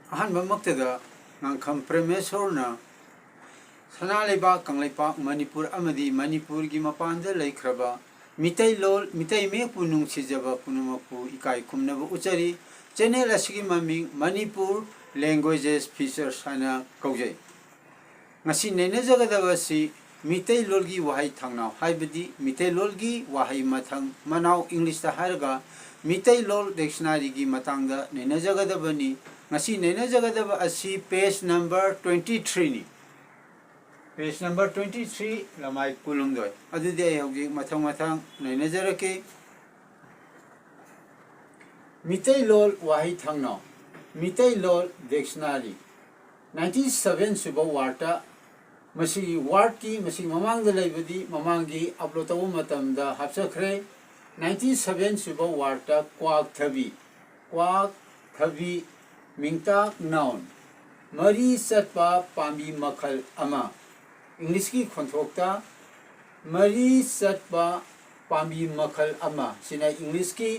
ahan mamaktada ngangkham premesorna SANAALEIBAAK KANGLEIPAK MANIPUR amadi MANIPUR gi mapanda laikhraba Meeteilol Meetei mepu nungsijaba punumapu ikai kumnaba uchari channel asigi maming MANIPUR languages features hana kaujai ngasi nene jagadaba si Meeteilol gi Waaheithangnau haibadi Meeteilol gi wahai mathang manau English ta haraga Meeteilol dictionary gi matangda nene jagadaba ni ngasi nene jagadaba asi page number 23 ni page number 23 lamai kulungdoi adudi ai hogi mathang nene jarake Meeteilol Waaheithangnau Meeteilol dictionary 97 suba warta masi word ki masi mamangda laibadi mamangi upload tabu matamda hapsakhre 97 suba warta kwak thabi mingta noun mari satpa pambi makhal ama English ki khonthokta mari satpa pambi makhal ama sina English ki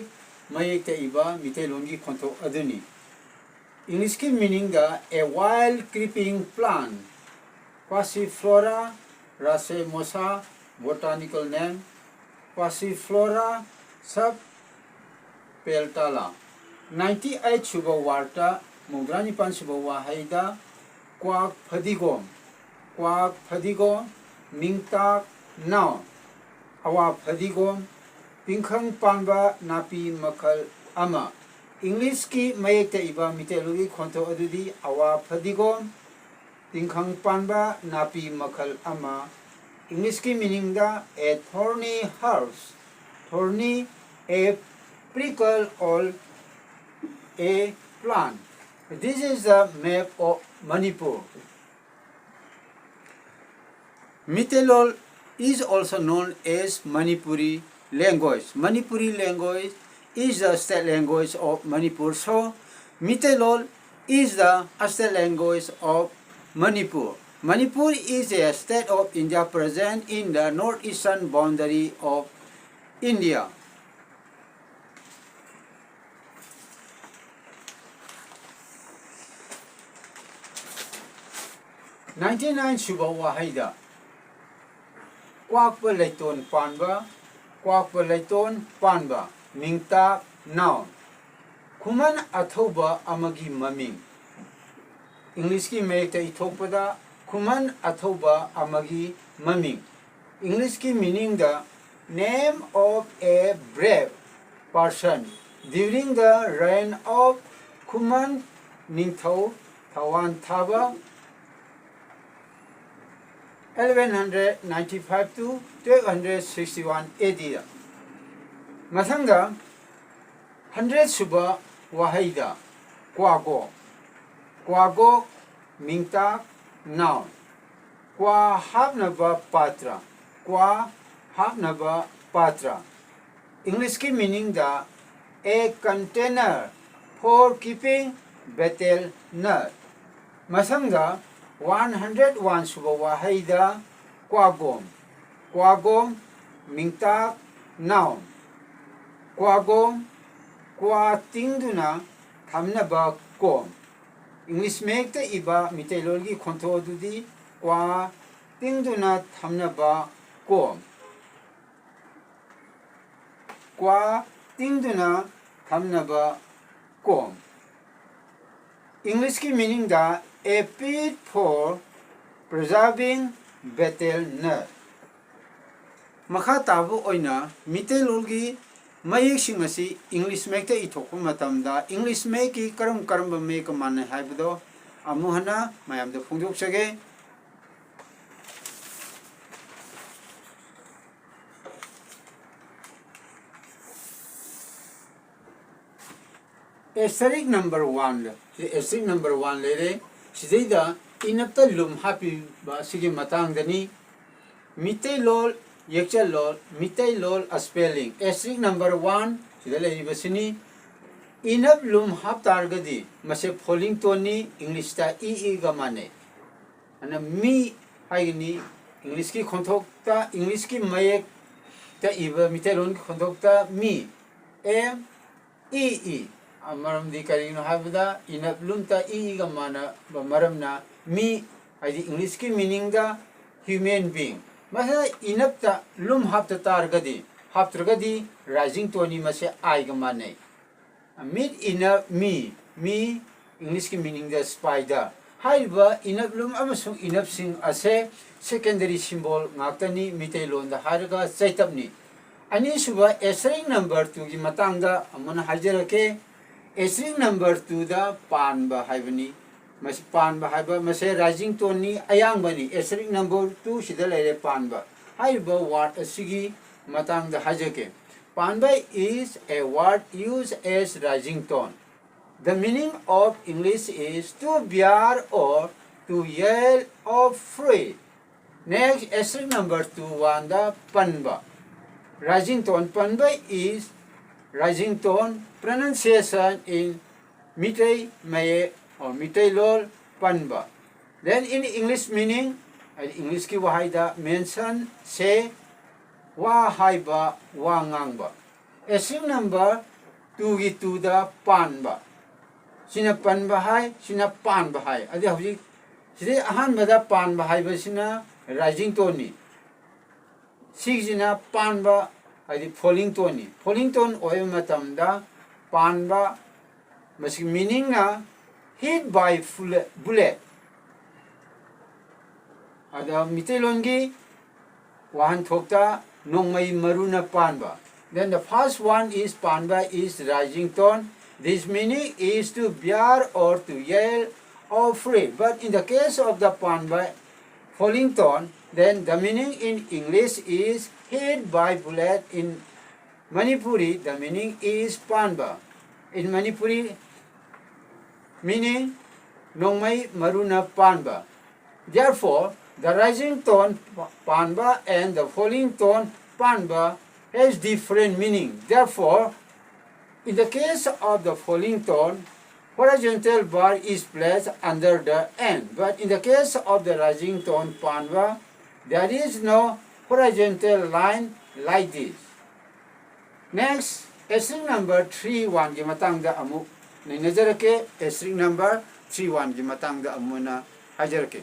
mayekta iba Meeteilol gi khonthok aduni English ki meaning da a wild creeping plant Passiflora racemosa botanical name Passiflora subpetala 98 suba warta mugrani pan suba wahaida kwak phadigom mingta now awa phadigom pingkhang panba napi makhal ama English ki mayekta iba Meeteilol gi khontho adudi awa phadigom pingkhang panba napi makhal ama English ki meaning da a thorny herbs thorny a prickle or a plant. This is the map of Manipur. Meeteilol is also known as Manipuri language. Manipuri language is the state language of Manipur. So Meeteilol is the state language of Manipur. Manipur is a state of India present in the northeastern boundary of India. '99 suba wahaida kwakpa leiton panba mingta noun kuman athoba amagi maming English ki mayekta ithokpada kuman athoba amagi maming English ki meaning the name of a brave person during the reign of Kuman Ningthau Thawan Thaba 1195 to 1261 AD. Mathangda 100 suba wahaida kwago mingta noun kwa habnaba patra English ki meaning da a container for keeping betel nut Masangda 101 suba wahaida kwagom mingta noun kwagom kwa tingduna thamnaba kom English mekta iba Meeteilol gi khontho dudi kwa tingduna thamnaba kom English ki meaning da a pit for preserving betel nut makha tabu oina Meeteilol gi mayek sing asi English mekta ithokpa matamda English mek ki karamba mek manai haibdo amuhana mayamda phongdoksage asterisk number 1 asterisk number 1 lere sidida inapta lum happy ba sigi matang dani Meeteilol Meeteilol spelling asterisk number 1 sida leiba sini inap lum hap targadi mase falling toni English ta e ga mane ana mi haini English ki khonthok ta English ki mayek ta iba Meeteilol ki khonthok ta mi m e Maramdi karino habda inap lumta I gamana maramna mi adi English ki meaning da human being. Masa inapta lum hapta targadi haptragadi rising toni mase I gamane. Meet inap me English ki meaning da spider. Haiba inap lum amasung inap sing ase secondary symbol ngaktani Meeteilol da haraga chaitabni. Ani suba string number 2 gi matangda amuna hajarake. String number 2 da panba haibani mas panba haiba mase rising tone ni ayang bani string number 2 sida lere panba haiba word asigi matang da hajake panba is a word used as rising tone. The meaning of English is to bear or to yell or free. Next string number 2 wanda panba rising tone panba is rising tone pronunciation in Meetei Maye or Meeteilol Panba. Then in English meaning, English ki wahaida mention say wahaiba wangangba. String number 2 gi 2 da panba. Sina panba hai, sina panba hai. Adi hauji sida ahan bada panba hai ba sina rising tone ni. Sina panba adi falling tone ni. Falling tone oy matamda panba mas meaning na hit by bullet. Ada Meeteilolgi wahan thokta nongmai maruna panba. Then the first one is panba is rising tone. This meaning is to bear or to yell or free. But in the case of the panba falling tone, then the meaning in English is hit by bullet. In Manipuri, the meaning is panba. In Manipuri, meaning nongmai maruna panba. Therefore, the rising tone panba and the falling tone panba has different meaning. Therefore, in the case of the falling tone, horizontal bar is placed under the end. But in the case of the rising tone panba, there is no horizontal line like this. Next, string number 3-1 gi matangda amuk najarake string number 3-1 gi matangda amuna hajarake.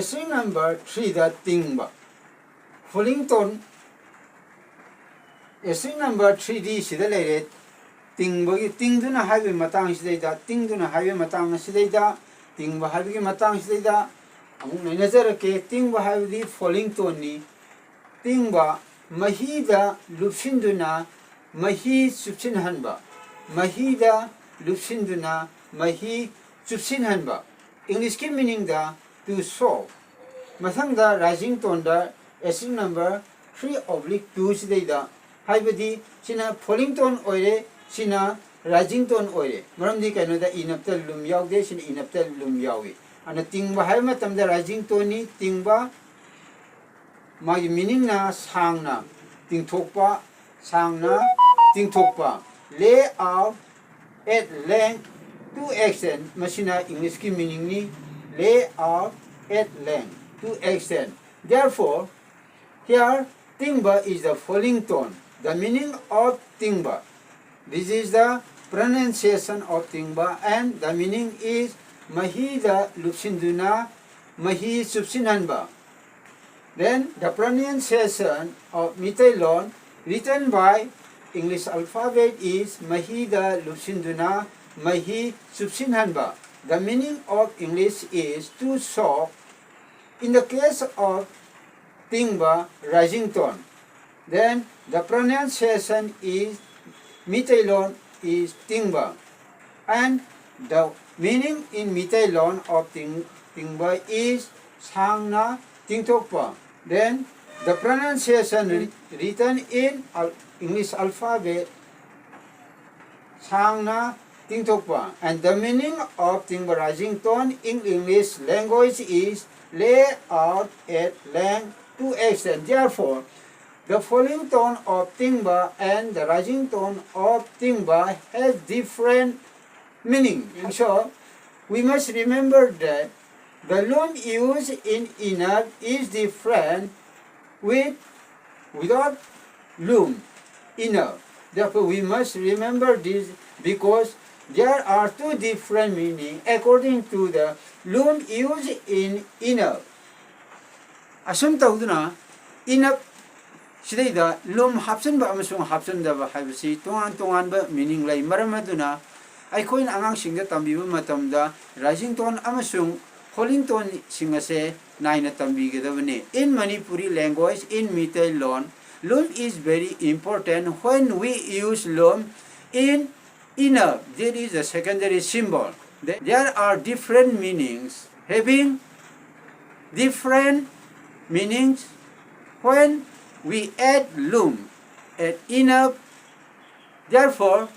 String number 3 da tingba. Falling tone string number 3 di sida lere tingba gi tingduna haibe matang sidaida tingduna haibe matang sidaida tingba haibe gi matang sidaida amuk najarake tingba haibe di falling tone ni tingba mahida lupsinduna mahi chupsinhanba mahida lupsinduna mahi chupsinhanba. English ki meaning da to sow. Masangda rising tone da string number 3/2 sidaida haibadi sina falling tone oire sina rising tone oire maramdi kaino da inapta lum yaude sina inapta lum yawi ana tingba hai matamda rising tone ni tingba magi meaning na sangna tingthokpa sangna tingthokpa lay out at length to extend masina English ki meaning ni lay out at length to extend. Therefore, here tingba is the falling tone. The meaning of tingba. This is the pronunciation of tingba and the meaning is mahida lupsinduna mahi chupsinhanba. Then the pronunciation of Meeteilol written by English alphabet is mahida lupsinduna mahi chupsinhanba. The meaning of English is to sow. In the case of tingba rising tone, then the pronunciation is Meeteilol is tingba, and the meaning in Meeteilol of tingba is sangna tingthokpa. Then the pronunciation written in English alphabet sangna tingthokpa, and the meaning of tingba rising tone in English language is lay out at length to extend. Therefore, the falling tone of tingba and the rising tone of tingba has different meaning. And so, we must remember that the loom used in enough is different without loom, inner. Therefore, we must remember this because there are two different meanings according to the loom used in inner. Asum tauduna inner sidayda loom hapsanba amasung hapsandaba haibasi tongan meaning lay maramaduna aikoin angangsingda tambiba matamda rising tone amasung falling tone singase naina tambigedabane. In Manipuri language, in Meeteilol, loom is very important. When we use loom in inner, there is a secondary symbol. There are different meanings, having different meanings when we add loom at inner. Therefore,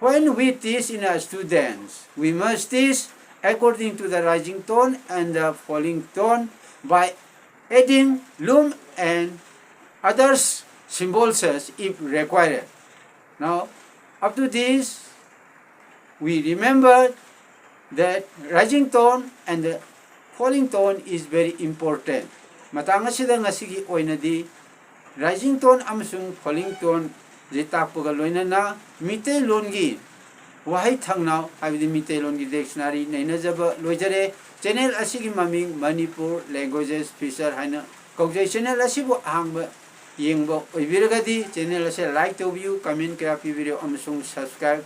when we teach in our students, we must teach according to the rising tone and the falling tone by adding loom and other symbols if required. Now, up to this, we remember that rising tone and the falling tone is very important. Matanga sida ngasigi oinadi rising tone amasung falling tone jetapuga loinana Meeteilol gi Waaheithangnau habidi Meeteilol gi dictionary nainajaba loijare. Channel asigi maming Manipur languages feature haina kaujai channel asibu ahangba yengba oibiragadi channel ase like tobiu, comment kaya pibiro amasung subscribe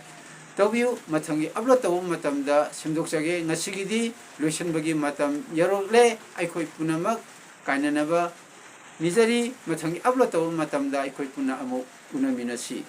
tobiu. Mathangi upload tabu matamda simdoksage ngasigidi loisanbagi matam yarokle aikoi punamak kainanaba nizari. Mathangi upload tabu matamda aikoi puna amuk unaminasi.